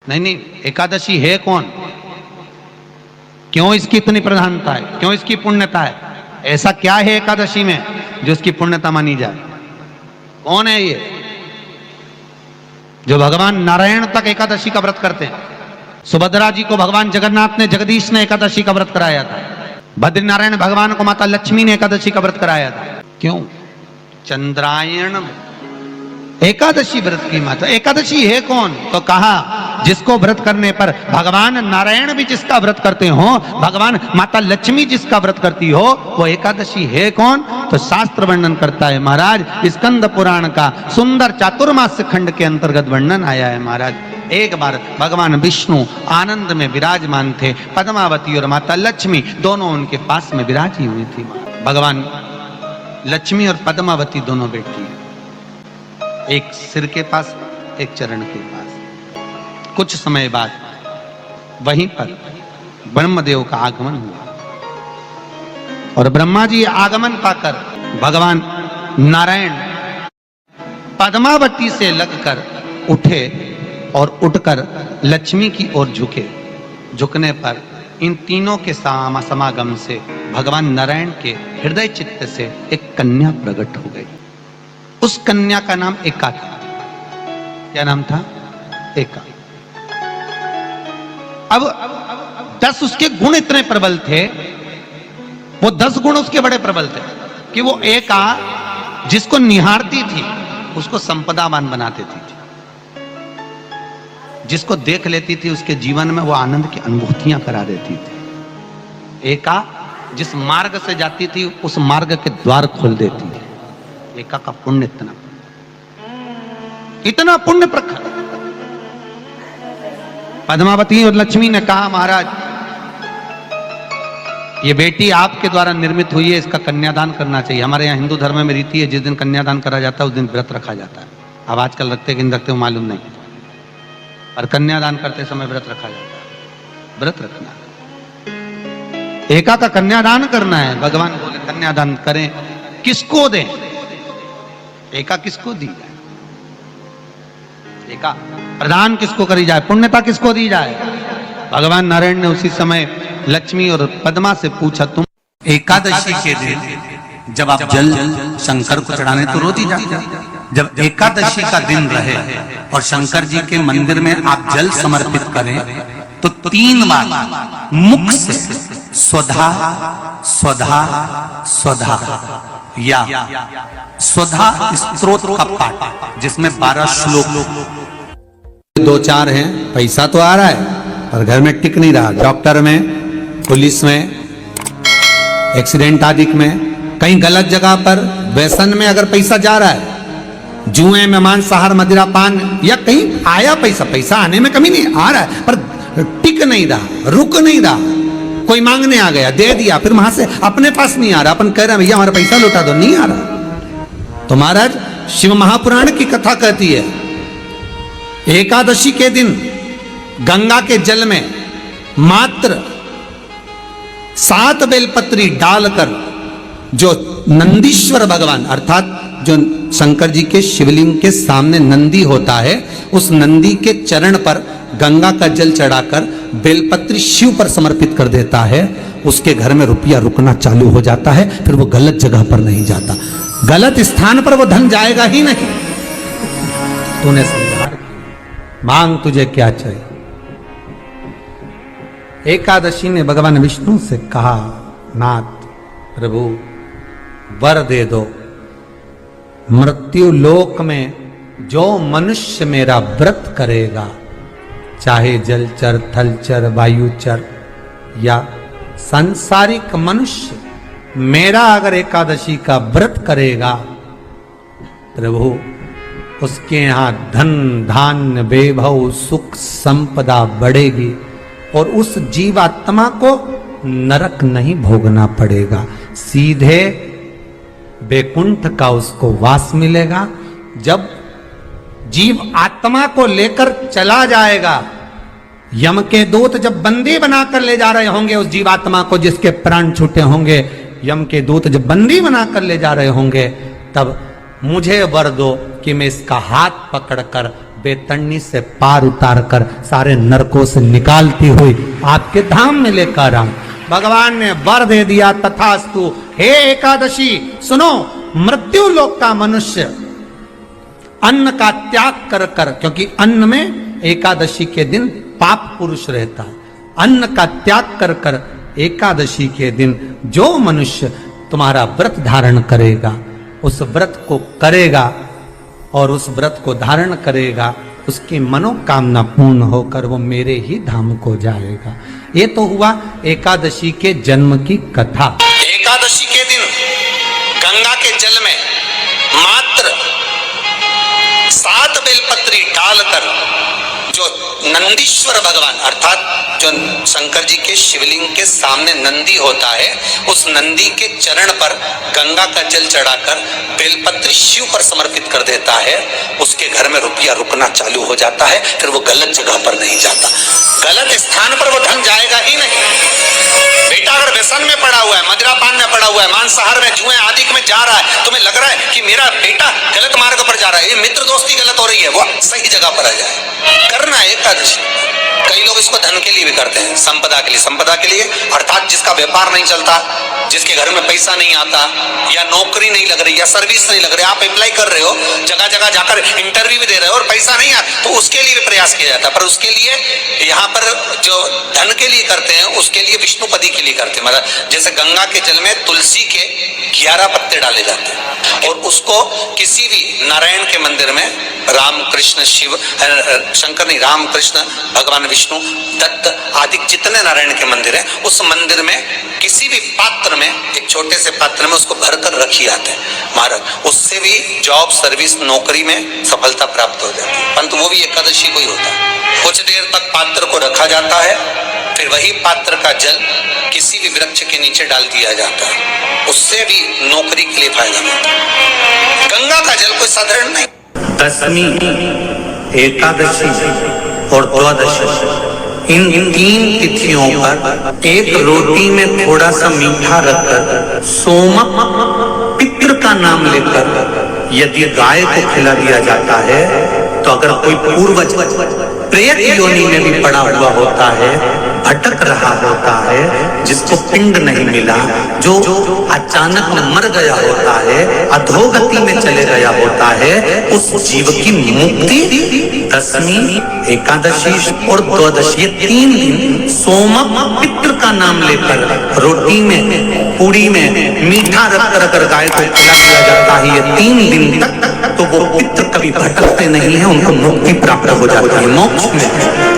नहीं नहीं, एकादशी है कौन, क्यों इसकी इतनी प्रधानता है, क्यों इसकी पुण्यता है, ऐसा क्या है एकादशी में जो इसकी पुण्यता मानी जाए? कौन है ये जो भगवान नारायण तक एकादशी का व्रत करते हैं? सुभद्रा जी को भगवान जगन्नाथ ने, जगदीश ने एकादशी का व्रत कराया था। बद्रीनारायण भगवान को माता लक्ष्मी ने एकादशी का व्रत कराया था। क्यों? चंद्रायण एकादशी व्रत की माता। एकादशी है कौन? तो कहा जिसको व्रत करने पर भगवान नारायण भी जिसका व्रत करते हो, भगवान माता लक्ष्मी जिसका व्रत करती हो, वो एकादशी है कौन? तो शास्त्र वर्णन करता है महाराज, स्कंद पुराण का सुंदर चातुर्मास्य खंड के अंतर्गत वर्णन आया है महाराज। एक बार भगवान विष्णु आनंद में विराजमान थे, पद्मावती और माता लक्ष्मी दोनों उनके पास में विराजी हुई थी। भगवान लक्ष्मी और पद्मावती दोनों बेटी, एक सिर के पास, एक चरण के पास। कुछ समय बाद वहीं पर ब्रह्मदेव का आगमन हुआ और ब्रह्मा जी आगमन पाकर भगवान नारायण पद्मावती से लगकर उठे और उठकर लक्ष्मी की ओर झुके। झुकने पर इन तीनों के समागम से भगवान नारायण के हृदय चित्त से एक कन्या प्रकट हो गई। उस कन्या का नाम एका था। क्या नाम था? एका। अब 10 उसके गुण इतने प्रबल थे, वो 10 गुण उसके बड़े प्रबल थे कि वो एका जिसको निहारती थी उसको संपदावान बना देती थी। जिसको देख लेती थी उसके जीवन में वो आनंद की अनुभूतियां करा देती थी। एका जिस मार्ग से जाती थी उस मार्ग के द्वार खोल देती थी। एका का पुण्य इतना पुण्य प्रखर। पद्मावती और लक्ष्मी ने कहा महाराज ये बेटी आपके द्वारा निर्मित हुई है, इसका कन्यादान करना चाहिए। हमारे यहाँ हिंदू धर्म में रीति है, जिस दिन कन्यादान करा जाता है उस दिन व्रत रखा जाता है। अब आजकल रखते कि नहीं रखते हो मालूम नहीं, और कन्यादान करते समय व्रत रखा जाता है। व्रत रखना, एका का कन्यादान करना है। भगवान बोले कन्यादान करें, किसको दें? एका किसको दी जाए? एका प्रदान किसको करी जाए? पुण्यता किसको दी जाए? भगवान नारायण ने उसी समय लक्ष्मी और पद्मा से पूछा, तुम एकादशी के दिन जब आप जल शंकर को चढ़ाने तो रोज ही जाते, जब एकादशी का दिन रहे और शंकर जी के मंदिर में आप जल समर्पित करें तो 3 बार मुख से स्वधा स्वधा स्वधा या स्वधा स्तोत्र का पाठ, जिसमें 12 श्लोक 2-4 हैं। पैसा तो आ रहा है पर घर में टिक नहीं रहा। डॉक्टर में, पुलिस में, एक्सीडेंट आदि में, कहीं गलत जगह पर, व्यसन में अगर पैसा जा रहा है, जुए में, मांसाहार, मदिरा पान, या कहीं आया पैसा, पैसा आने में कमी नहीं, आ रहा है पर टिक नहीं रहा, रुक नहीं रहा। कोई मांगने आ गया, दे दिया, फिर वहां से अपने पास नहीं आ रहा, अपन कह रहे हैं भैया हमारा पैसा लौटा दो, नहीं आ रहा। तो महाराज शिव महापुराण की कथा कहती है एकादशी के दिन गंगा के जल में मात्र 7 बेलपत्री डालकर जो नंदीश्वर भगवान अर्थात जो शंकर जी के शिवलिंग के सामने नंदी होता है, उस नंदी के चरण पर गंगा का जल चढ़ाकर बेलपत्री शिव पर समर्पित कर देता है, उसके घर में रुपया रुकना चालू हो जाता है। फिर वो गलत जगह पर नहीं जाता, गलत स्थान पर वो धन जाएगा ही नहीं। तूने समझा, मांग तुझे क्या चाहिए। एकादशी ने भगवान विष्णु से कहा, नाथ प्रभु वर दे दो, मृत्यु लोक में जो मनुष्य मेरा व्रत करेगा, चाहे जलचर, थलचर, वायुचर या सांसारिक मनुष्य, मेरा अगर एकादशी का व्रत करेगा प्रभु, उसके यहां धन धान्य वैभव सुख संपदा बढ़ेगी और उस जीवात्मा को नरक नहीं भोगना पड़ेगा, सीधे वैकुंठ का उसको वास मिलेगा। जब जीव आत्मा को लेकर चला जाएगा, यम के दूत जब बंदी बनाकर ले जा रहे होंगे उस जीवात्मा को जिसके प्राण छूटे होंगे, यम के दूत जब बंदी बनाकर ले जा रहे होंगे, तब मुझे वर दो कि मैं इसका हाथ पकड़कर बेतरनी से पार उतार कर सारे नरकों से निकालती हुई आपके धाम में लेकर आऊं। भगवान ने वर दे दिया, तथास्तु। हे एकादशी सुनो, मृत्यु लोक का मनुष्य अन्न का त्याग कर कर, क्योंकि अन्न में एकादशी के दिन पाप पुरुष रहता है, अन्न का त्याग कर कर एकादशी के दिन जो मनुष्य तुम्हारा व्रत धारण करेगा, उस व्रत को करेगा और उस व्रत को धारण करेगा, उसकी मनोकामना पूर्ण होकर वो मेरे ही धाम को जाएगा। ये तो हुआ एकादशी के जन्म की कथा। एकादशी के दिन गंगा के जल में मात्र 7 बेलपत्री डालकर जो नंदीश्वर भगवान अर्थात जो शंकर जी के शिवलिंग के सामने नंदी होता है, उस नंदी के चरण पर गंगा का जल चढ़ाकर बेलपत्री शिव पर समर्पित कर देता है, उसके घर में रुपया रुकना चालू हो जाता है। फिर वो गलत जगह पर नहीं जाता, गलत स्थान पर वो धन जाएगा ही नहीं। बेटा अगर व्यसन में पड़ा हुआ है, मदिरापान में पड़ा हुआ है, मांसाहार में, जुए आदि में जा रहा है, तुम्हें लग रहा है कि मेरा बेटा गलत मार्ग पर जा रहा है, ये मित्र दोस्ती गलत हो रही है, वो सही जगह पर आ जाए। करना है एकादशी। कई लोग इसको धन के लिए भी करते हैं, संपदा के लिए। संपदा के लिए अर्थात जिसका व्यापार नहीं चलता, जिसके घर में पैसा नहीं आता, या नौकरी नहीं लग रही, या सर्विस नहीं लग रही, आप अप्लाई कर रहे हो, जगह जगह जाकर इंटरव्यू भी दे रहे हो और पैसा नहीं आता, तो उसके लिए भी प्रयास किया जाता है। पर उसके लिए यहाँ पर जो धन के लिए करते हैं, उसके लिए विष्णुपदी के लिए करते हैं। मतलब जैसे गंगा के जल में तुलसी के 11 पत्ते डाले जाते हैं और उसको किसी भी नारायण के मंदिर में, राम कृष्ण शिव शंकर नहीं, राम कृष्ण भगवान विष्णु दत्त आदि जितने नारायण के मंदिर हैं, उस मंदिर में किसी भी पात्र में, एक छोटे से पात्र में उसको भरकर रखी जाते हैं महाराज। उससे भी जॉब सर्विस नौकरी में सफलता प्राप्त हो जाती है। परंतु वो भी एकादशी को ही होता है। कुछ देर तक पात्र को रखा जाता है, फिर वही पात्र का जल किसी भी वृक्ष के नीचे डाल दिया जाता है, उससे भी नौकरी के लिए फायदा मिलता है। गंगा का जल कोई साधारण नहीं। दशमी, एकादशी और द्वादशी, इन 3 तिथियों पर एक रोटी में थोड़ा सा मीठा रखकर सोमक पितृ का नाम लेकर यदि गाय को खिला दिया जाता है, तो अगर कोई पूर्वज प्रेत योनि में भी पड़ा हुआ होता है, भटक रहा होता है, जिसको पिंड नहीं मिला, जो अचानक मर गया होता है, अधोगति में चले गया होता है, उस जीव की मुक्ति दशमी, एकादशी और द्वादशी, ये 3 दिन सोमक पितृ का नाम लेकर रोटी में, पूरी में मीठा रखकर अगर गाय को खिला दिया जाता है, ये 3 दिन तक, तो वो पितृ कभी भटकते नहीं है, उनको मुक्ति प्राप्त हो जाती है, मोक्ष में।